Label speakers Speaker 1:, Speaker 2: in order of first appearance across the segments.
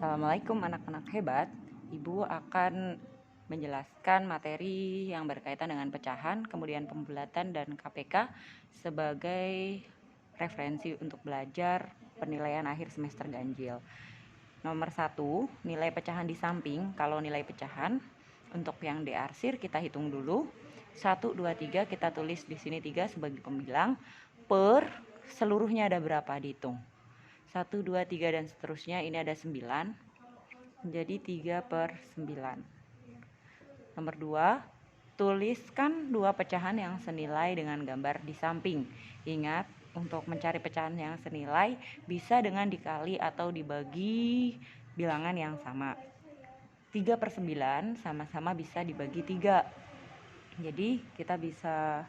Speaker 1: Assalamualaikum anak-anak hebat. Ibu akan menjelaskan materi yang berkaitan dengan pecahan, kemudian pembulatan dan KPK sebagai referensi untuk belajar penilaian akhir semester ganjil. Nomor 1, nilai pecahan di samping. Kalau nilai pecahan untuk yang diarsir kita hitung dulu. 1, 2, 3 kita tulis di sini 3 sebagai pembilang. Per seluruhnya ada berapa dihitung. 1, 2, 3 dan seterusnya, ini ada 9, jadi 3/9. Nomor 2, tuliskan 2 pecahan yang senilai dengan gambar di samping. Ingat, untuk mencari pecahan yang senilai bisa dengan dikali atau dibagi bilangan yang sama. 3/9 sama-sama bisa dibagi 3. Jadi kita bisa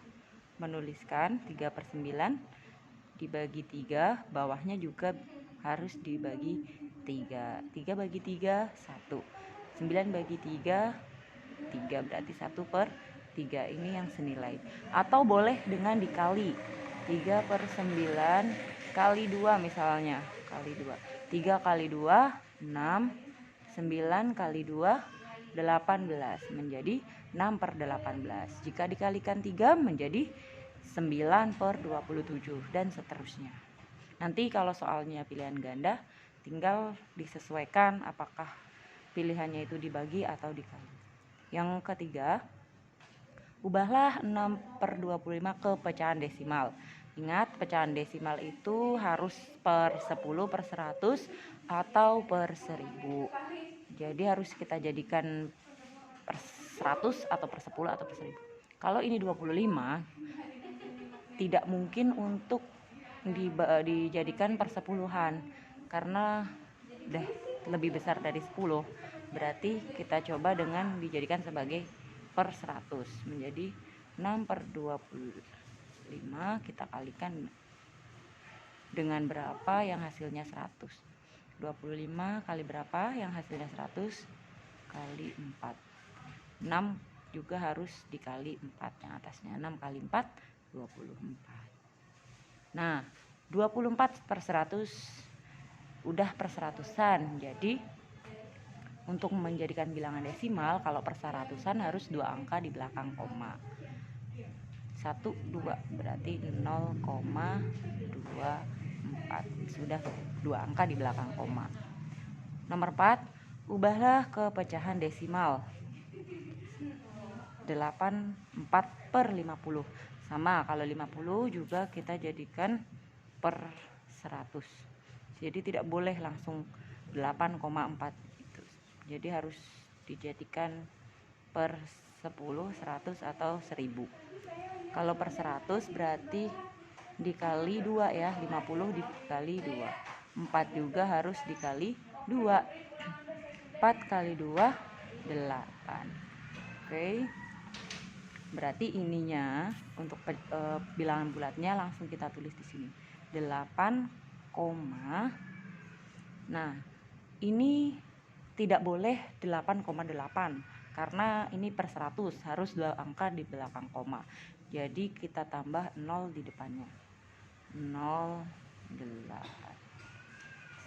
Speaker 1: menuliskan 3/9 dibagi 3, bawahnya juga harus dibagi 3. 3 bagi 3, 1. 9 bagi 3, 3. Berarti 1/3. Ini yang senilai. Atau boleh dengan dikali. 3/9 kali 2 misalnya. Kali 2. 3 kali 2, 6. 9 kali 2, 18. Menjadi 6/18. Jika dikalikan 3 menjadi 9/27 dan seterusnya. Nanti kalau soalnya pilihan ganda tinggal disesuaikan apakah pilihannya itu dibagi atau dikali. Yang ketiga, ubahlah 6/25 ke pecahan desimal. Ingat, pecahan desimal itu harus per 10, per 100 atau per 1000. Jadi harus kita jadikan per 100 atau per 10 atau per 1000. Kalau ini 25, tidak mungkin untuk dijadikan persepuluhan karena udah lebih besar dari 10. Berarti kita coba dengan dijadikan sebagai per 100, menjadi 6/25 kita kalikan dengan berapa yang hasilnya 100. 25 kali berapa yang hasilnya 100 kali 4. 6 juga harus dikali 4 yang atasnya. 6 kali 4, 24. Nah, 24/100 udah per seratusan. Jadi untuk menjadikan bilangan desimal, kalau per seratusan harus 2 angka di belakang koma. 1, 2 berarti 0,24. Sudah 2 angka di belakang koma. Nomor 4, ubahlah ke pecahan desimal. 84/50. Sama, kalau 50 juga kita jadikan per 100. Jadi tidak boleh langsung 8,4 itu. Jadi harus dijadikan per 10, 100 atau 1000. Kalau per 100 berarti dikali 2 ya, 50 dikali 2. 4 juga harus dikali 2. 4 kali 2, 8. Oke. Berarti ininya untuk bilangan bulatnya langsung kita tulis di sini. 8, nah ini tidak boleh 8,8 karena ini per 100 harus 2 angka di belakang koma. Jadi kita tambah 0 di depannya. 08.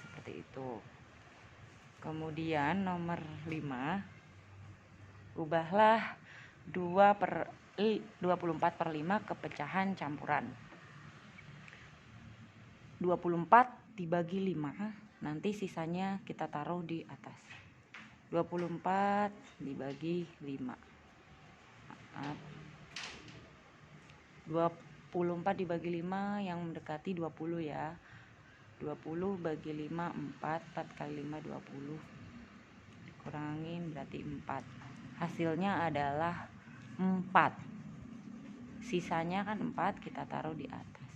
Speaker 1: Seperti itu. Kemudian nomor 5, ubahlah 24/5 ke pecahan campuran. 24 dibagi 5, nanti sisanya kita taruh di atas. 24 dibagi 5. 24 dibagi 5 yang mendekati 20 ya. 20 bagi 5, 4. 4 kali 5, 20. Kurangin berarti 4. Hasilnya adalah 4. Sisanya kan 4, kita taruh di atas.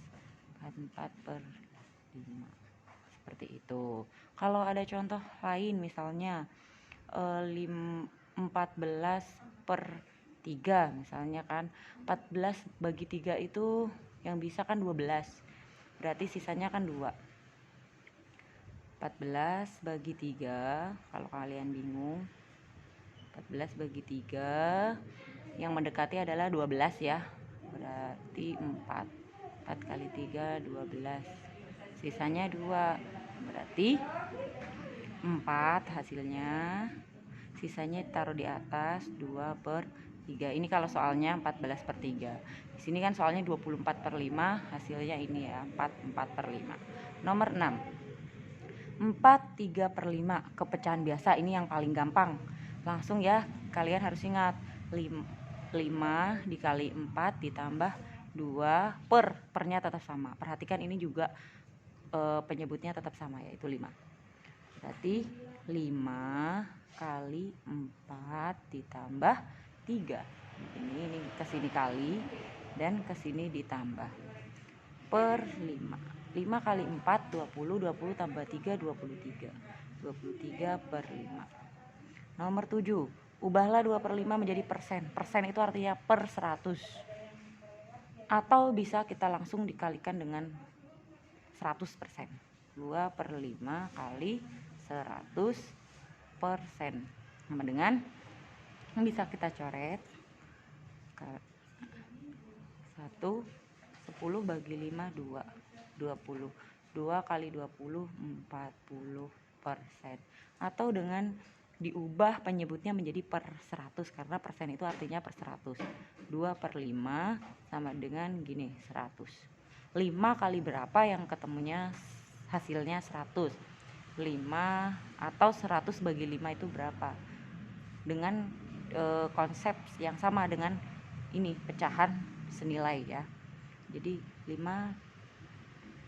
Speaker 1: 4/5. Seperti itu. Kalau ada contoh lain misalnya 14/3 misalnya kan. 14 bagi 3 itu yang bisa kan 12. Berarti sisanya kan 2. 14 bagi 3, kalau kalian bingung, 14 bagi 3 yang mendekati adalah 12 ya. Berarti 4. 4 kali 3, 12. Sisanya 2. Berarti 4 hasilnya, sisanya taruh di atas 2/3. Ini kalau soalnya 14/3. Di sini kan soalnya 24/5, hasilnya ini ya 4/5. Nomor 6, 4/3/5 kepecahan biasa, ini yang paling gampang. Langsung ya, kalian harus ingat 5 dikali 4 ditambah 2 pernya tetap sama. Perhatikan ini juga penyebutnya tetap sama, yaitu 5. Berarti 5 kali 4 ditambah 3. Ini kesini kali dan kesini ditambah per 5. 5 kali 4 20, 20 tambah 3 23. 23/5. Nomor 7, ubahlah 2/5 menjadi persen. Persen itu artinya per 100. Atau bisa kita langsung dikalikan dengan 100%. 2/5 kali 100%. Sama dengan yang bisa kita coret 1, 10 bagi 5 2, 20. 2 kali 20 40%. Atau dengan diubah penyebutnya menjadi per 100, karena persen itu artinya per 100. 2/5 sama dengan gini, 100. 5 kali berapa yang ketemunya hasilnya 100. 5 atau 100 bagi 5 itu berapa? Dengan konsep yang sama dengan ini, pecahan senilai ya. Jadi 5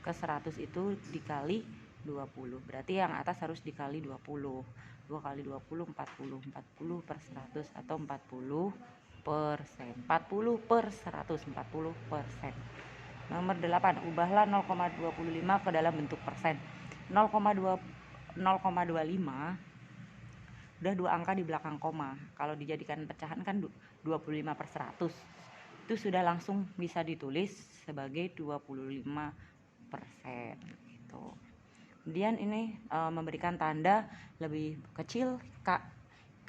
Speaker 1: ke 100 itu dikali 20. Berarti yang atas harus dikali 20. 2 kali 20 40. 40/100 atau 40%. 40/100, 40%. Nomor 8, ubahlah 0,25 ke dalam bentuk persen. 0,25 udah 2 angka di belakang koma. Kalau dijadikan pecahan kan 25/100. Itu sudah langsung bisa ditulis sebagai 25% gitu. Kemudian ini memberikan tanda lebih kecil K.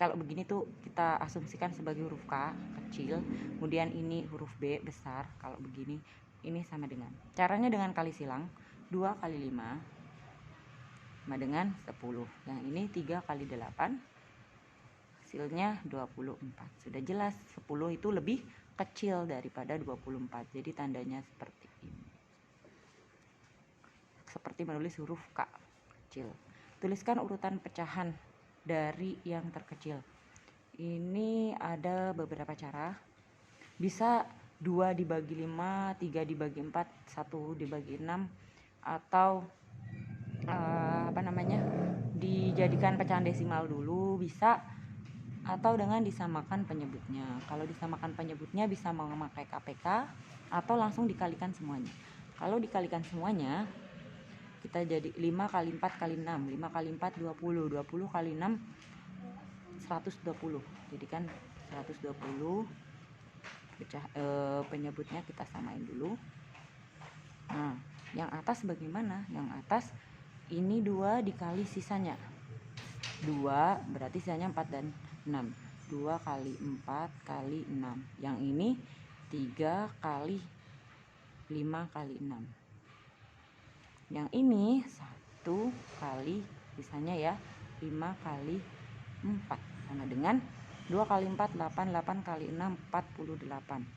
Speaker 1: Kalau begini tuh kita asumsikan sebagai huruf K kecil, kemudian ini huruf B besar. Kalau begini ini sama dengan, caranya dengan kali silang. 2 kali 5 sama dengan 10. Yang ini 3 kali 8 hasilnya 24. Sudah jelas 10 itu lebih kecil daripada 24. Jadi tandanya seperti ini. Seperti menulis huruf K kecil. Tuliskan urutan pecahan dari yang terkecil. Ini ada beberapa cara. Bisa 2 dibagi 5, 3 dibagi 4, 1 dibagi 6, atau dijadikan pecahan desimal dulu bisa, atau dengan disamakan penyebutnya. Kalau disamakan penyebutnya bisa memakai KPK atau langsung dikalikan semuanya. Kalau dikalikan semuanya, kita jadi 5 kali 4 kali 6. 5 kali 4 20. 20 kali 6 120. Jadi kan 120. Penyebutnya kita samain dulu. Nah, yang atas bagaimana? Yang atas ini 2 dikali sisanya 2, berarti sisanya 4 dan 6. 2 kali 4 kali 6. Yang ini 3 kali 5 kali 6. Yang ini 1 kali sisanya ya 5 kali 4 sama dengan 2 kali 4 8, 8 kali 6 48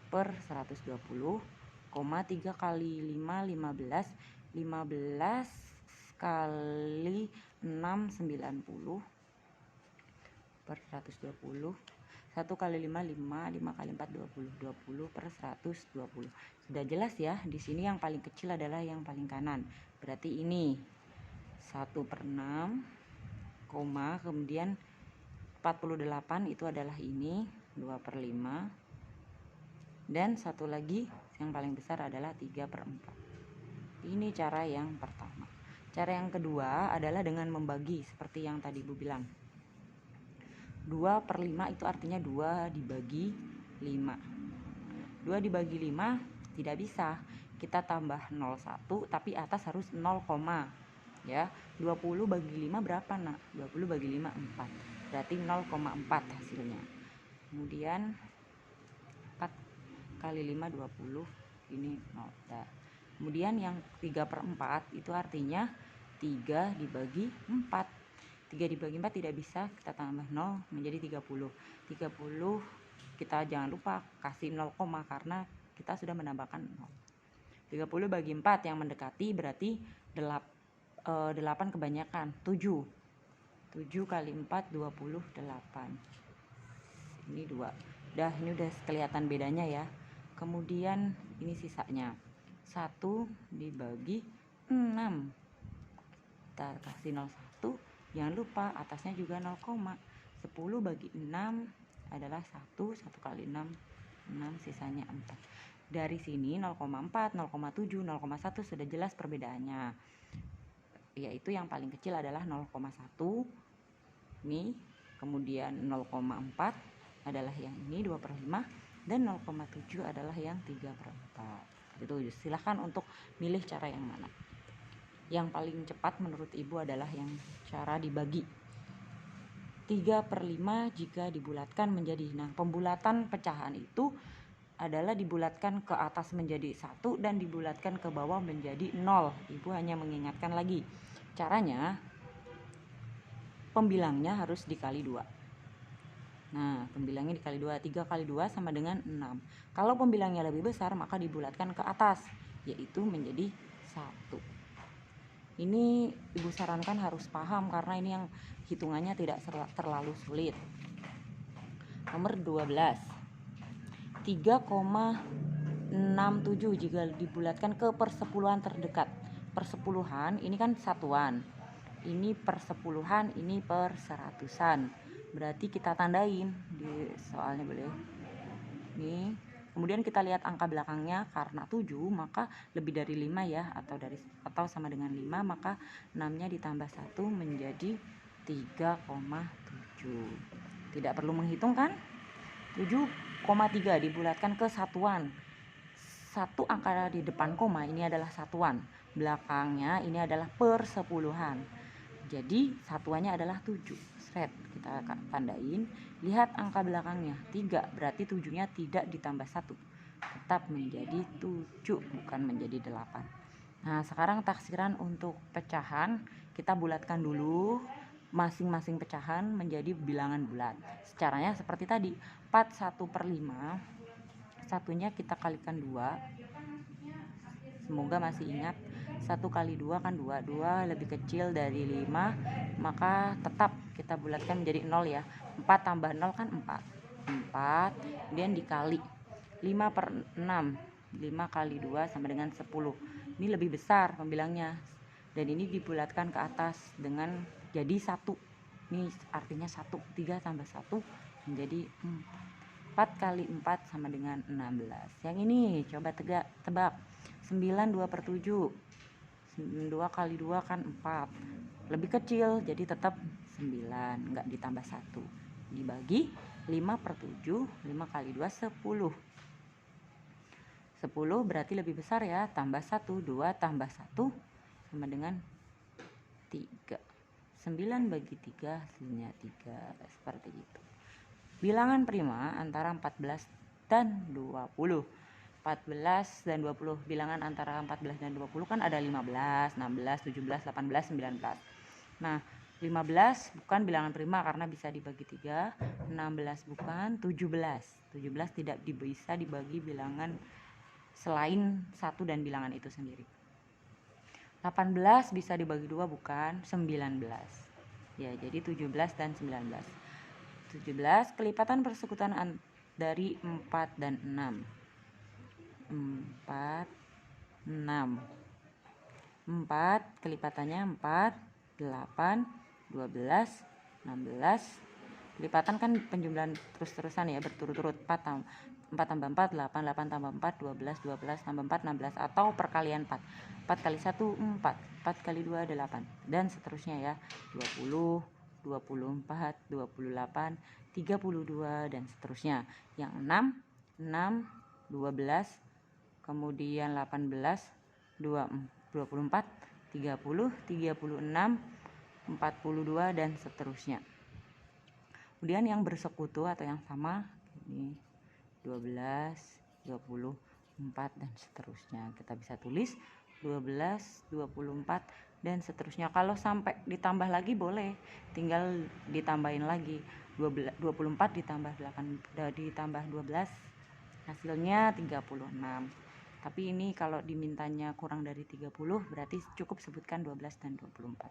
Speaker 1: per 120, 3 kali 5 15, 15 kali 6 90 per 120. 1 kali 5 5, 5 kali 4 20, 20 per 120. Sudah jelas ya, di sini yang paling kecil adalah yang paling kanan. Berarti ini 1/6, kemudian 48 itu adalah ini 2/5, dan satu lagi yang paling besar adalah 3/4. Ini cara yang pertama. Cara yang kedua adalah dengan membagi seperti yang tadi Ibu bilang. 2/5 itu artinya 2 dibagi 5. 2 dibagi 5 tidak bisa. Kita tambah 01 tapi atas harus 0, ya. 20 bagi 5 berapa, Nak? 20 bagi 5 4. Berarti 0,4 hasilnya. Kemudian 4 kali 5 20. Ini 0. Nah, kemudian yang 3/4 itu artinya 3 dibagi 4. 3 dibagi 4 tidak bisa, kita tambah 0 menjadi 30. 30 kita jangan lupa kasih 0, karena kita sudah menambahkan 0. 30 bagi 4 yang mendekati berarti 8 kebanyakan, 7. 7 kali 4 28. Ini 2. Ini udah kelihatan bedanya ya. Kemudian ini sisanya. 1 dibagi 6. Kita kasih 01. Jangan lupa atasnya juga 0, 10 bagi 6 adalah 1. 1 kali 6, 6, sisanya 4. Dari sini 0,4, 0,7, 0,1 sudah jelas perbedaannya. Yaitu yang paling kecil adalah 0,1. Ini, kemudian 0,4 adalah yang ini 2/5, dan 0,7 adalah yang 3/4. Itu silahkan untuk milih cara yang mana. Yang paling cepat menurut Ibu adalah yang cara dibagi. 3/5 jika dibulatkan menjadi, pembulatan pecahan itu adalah dibulatkan ke atas menjadi 1 dan dibulatkan ke bawah menjadi 0. Ibu hanya mengingatkan lagi. Caranya, pembilangnya harus dikali 2. Pembilangnya dikali 2. 3 kali 2 sama dengan 6. Kalau pembilangnya lebih besar, maka dibulatkan ke atas, yaitu menjadi 1. Ini Ibu sarankan harus paham karena ini yang hitungannya tidak terlalu sulit. Nomor 12. 3,67 jika dibulatkan ke persepuluhan terdekat. Persepuluhan ini kan satuan. Ini persepuluhan, ini per seratusan. Berarti kita tandain di soalnya, boleh. Nih. Kemudian kita lihat angka belakangnya, karena 7 maka lebih dari 5 ya, atau sama dengan 5, maka 6-nya ditambah 1 menjadi 3,7. Tidak perlu menghitung kan? 7,3 dibulatkan ke satuan. 1 angka di depan koma ini adalah satuan. Belakangnya ini adalah persepuluhan. Jadi satuannya adalah 7. Kita tandain. Lihat angka belakangnya 3, berarti 7-nya tidak ditambah 1, tetap menjadi 7, bukan menjadi 8. Sekarang taksiran untuk pecahan kita bulatkan dulu masing-masing pecahan menjadi bilangan bulat. Caranya seperti tadi, 4 1/5, satunya kita kalikan 2. Semoga masih ingat. 1 kali 2 kan 2. 2 lebih kecil dari 5, maka tetap kita bulatkan menjadi 0 ya. 4 tambah 0 kan 4. 4, kemudian dikali 5/6. 5 kali 2 sama dengan 10. Ini lebih besar pembilangnya. Dan ini dibulatkan ke atas dengan jadi 1. Ini artinya 1. 3 tambah 1 menjadi 4. 4 kali 4 sama dengan 16. Yang ini coba tebak. 9 2/7. 2 kali 2 kan 4. Lebih kecil, jadi tetap 9, enggak ditambah 1. Dibagi 5/7, 5 kali 2 10. 10 berarti lebih besar ya, tambah 1. 2 tambah 1 sama dengan 3. 9 bagi 3 hasilnya 3. Seperti itu. Bilangan prima antara 14 dan 20. 14 dan 20. Bilangan antara 14 dan 20 kan ada 15, 16, 17, 18, 19. 15 bukan bilangan prima karena bisa dibagi 3. 16 bukan. 17 tidak bisa dibagi bilangan selain 1 dan bilangan itu sendiri. 18 bisa dibagi 2 bukan. 19. Ya, jadi 17 dan 19. 17 kelipatan persekutuan dari 4 dan 6. 4 6. 4 kelipatannya 4 8 12 16. Kelipatan kan penjumlahan terus-terusan ya, berturut-turut. 4 tambah 4 8, 8 tambah 4 12, 12 tambah 4 16, atau perkalian 4. 4 kali 1 4, 4 kali 2 8, dan seterusnya ya. 20, 24, 28, 32 dan seterusnya. Yang 6 12, kemudian 18, 24, 30, 36, 42 dan seterusnya. Kemudian yang bersekutu atau yang sama ini 12, 24 dan seterusnya. Kita bisa tulis 12, 24, dan seterusnya. Kalau sampai ditambah lagi boleh, tinggal ditambahin lagi 24 ditambah 12 hasilnya 36. Tapi ini kalau dimintanya kurang dari 30 berarti cukup sebutkan 12 dan 24.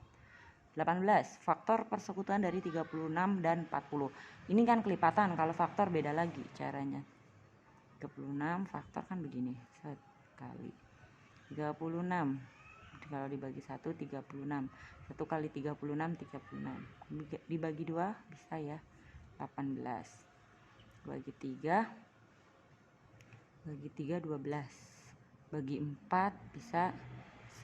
Speaker 1: 18. Faktor persekutuan dari 36 dan 40. Ini kan kelipatan, kalau faktor beda lagi caranya. 36 faktor kan begini, sekali 36, kalau dibagi 1 36, 1 kali 36 36, dibagi 2 bisa ya 18, bagi 3 12, bagi 4 bisa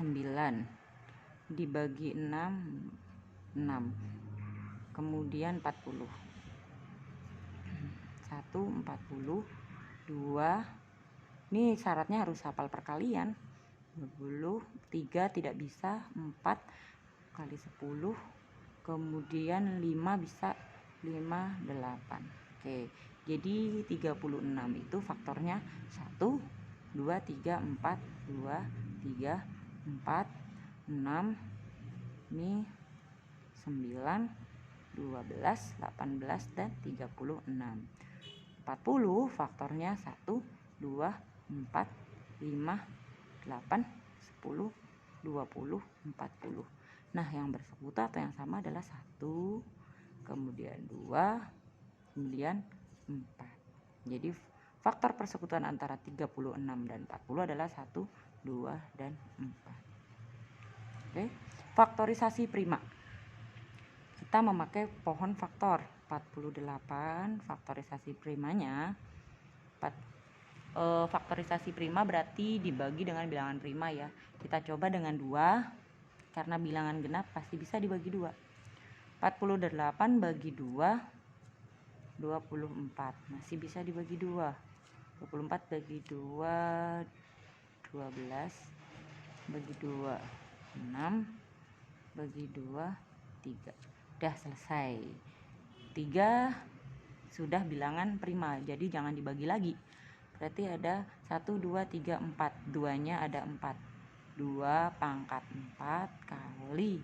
Speaker 1: 9, dibagi 6 6, kemudian 40, 1 40, 2, ini syaratnya harus hafal perkalian, 20, 3 tidak bisa, 4 kali 10, kemudian 5 bisa 5, 8. Oke, jadi 36 itu faktornya 1, 2, 3, 4, 2, 3, 4, 6, ini 9, 12, 18, dan 36. 40 faktornya 1, 2, 4, 5, 8, 10, 20, 40. Nah, yang bersekutu atau yang sama adalah 1, kemudian 2, kemudian 4. Jadi faktor persekutuan antara 36 dan 40 adalah 1, 2, dan 4. Oke, faktorisasi prima. Kita memakai pohon faktor 48, faktorisasi primanya faktorisasi prima berarti dibagi dengan bilangan prima ya. Kita coba dengan 2, karena bilangan genap pasti bisa dibagi 2. 48 bagi 2 24, masih bisa dibagi 2. 24 bagi 2 12, bagi 2 6, bagi 2 3. Udah selesai. 3 sudah bilangan prima, jadi jangan dibagi lagi. Berarti ada 1, 2, 3, 4. 2-nya ada 4. 2 pangkat 4 kali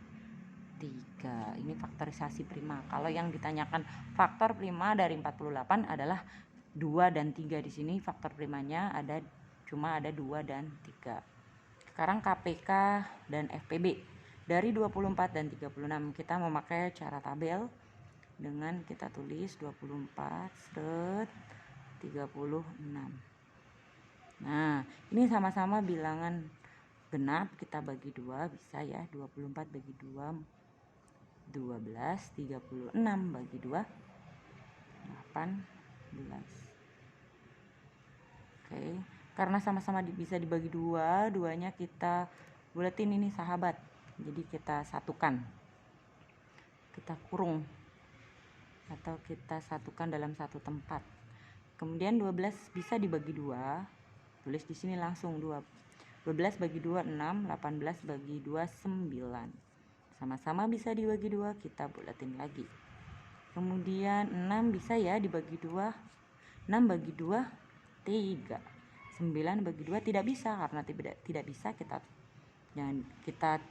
Speaker 1: 3. Ini faktorisasi prima. Kalau yang ditanyakan faktor prima dari 48 adalah 2 dan 3. Di sini faktor primanya cuma ada 2 dan 3. Sekarang KPK dan FPB. Dari 24 dan 36 kita memakai cara tabel dengan kita tulis 24 seret 36. Nah, ini sama-sama bilangan genap, kita bagi 2 bisa ya. 24 bagi 2 12, 36 bagi 2 18. Oke, karena sama-sama bisa dibagi 2, 2-nya kita buletin ini sahabat. Jadi kita satukan, kita kurung, atau kita satukan dalam satu tempat. Kemudian 12 bisa dibagi 2, tulis di sini langsung 2. 12 bagi 2 6, 18 bagi 2 9. Sama-sama bisa dibagi 2, kita buletin lagi. Kemudian 6 bisa ya dibagi 2. 6 bagi 2 3. 9 bagi 2 tidak bisa, karena tidak bisa kita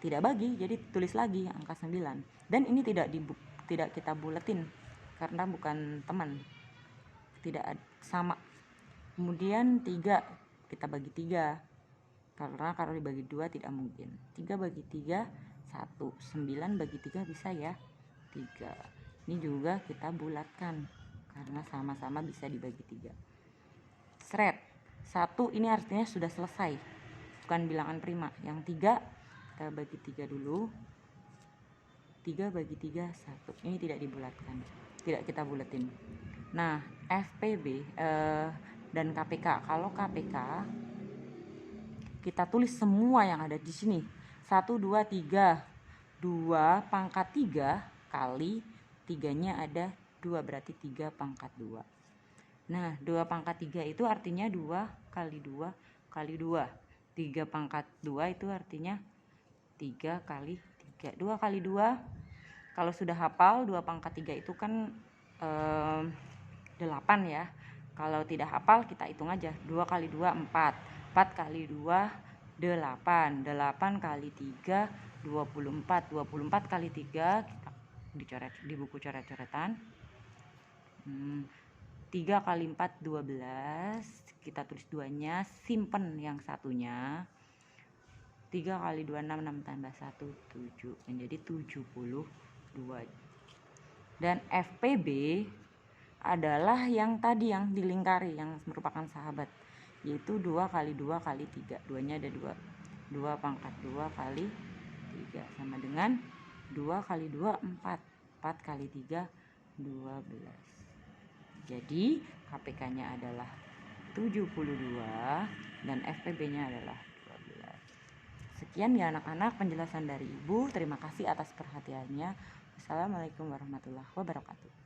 Speaker 1: tidak bagi, jadi tulis lagi angka 9. Dan ini tidak kita buletin karena bukan teman, tidak sama. Kemudian 3 kita bagi 3, karena kalau dibagi 2 tidak mungkin. 3 bagi 3 1. 9 bagi 3 bisa ya 3. Ini juga kita bulatkan karena sama-sama bisa dibagi 3. Seret 1 ini artinya sudah selesai, bukan bilangan prima. Yang 3 kita bagi 3 dulu. 3 bagi 3 1. Ini tidak dibulatkan, tidak kita buletin. Nah, FPB dan KPK. Kalau KPK kita tulis semua yang ada di sini. 1 2 3. 2 pangkat 3 kali 3-nya ada 2, berarti 3 pangkat 2. Nah, 2 pangkat 3 itu artinya 2 kali 2 kali 2. 3 pangkat 2 itu artinya 3 kali 3. 2 kali 2, kalau sudah hafal 2 pangkat 3 itu kan 8 ya. Kalau tidak hafal kita hitung aja. 2 kali 2 4. 4 kali 2 8. 8 kali 3 24 kali 3 kita dicoret di buku coret-coretan. 3 kali 4 12, kita tulis 2-nya, simpen yang satunya. 3 kali 2 6, 6 tambah 1 7, menjadi 72. Dan FPB adalah yang tadi yang dilingkari, yang merupakan sahabat, yaitu 2 kali 2 kali 3. 2-nya ada 2. 2 pangkat 2 kali 3 sama dengan 2 kali 2 4. 4 kali 3 12. Jadi KPK-nya adalah 72 dan FPB-nya adalah 12. Sekian ya anak-anak penjelasan dari Ibu. Terima kasih atas perhatiannya. Wassalamualaikum warahmatullahi wabarakatuh.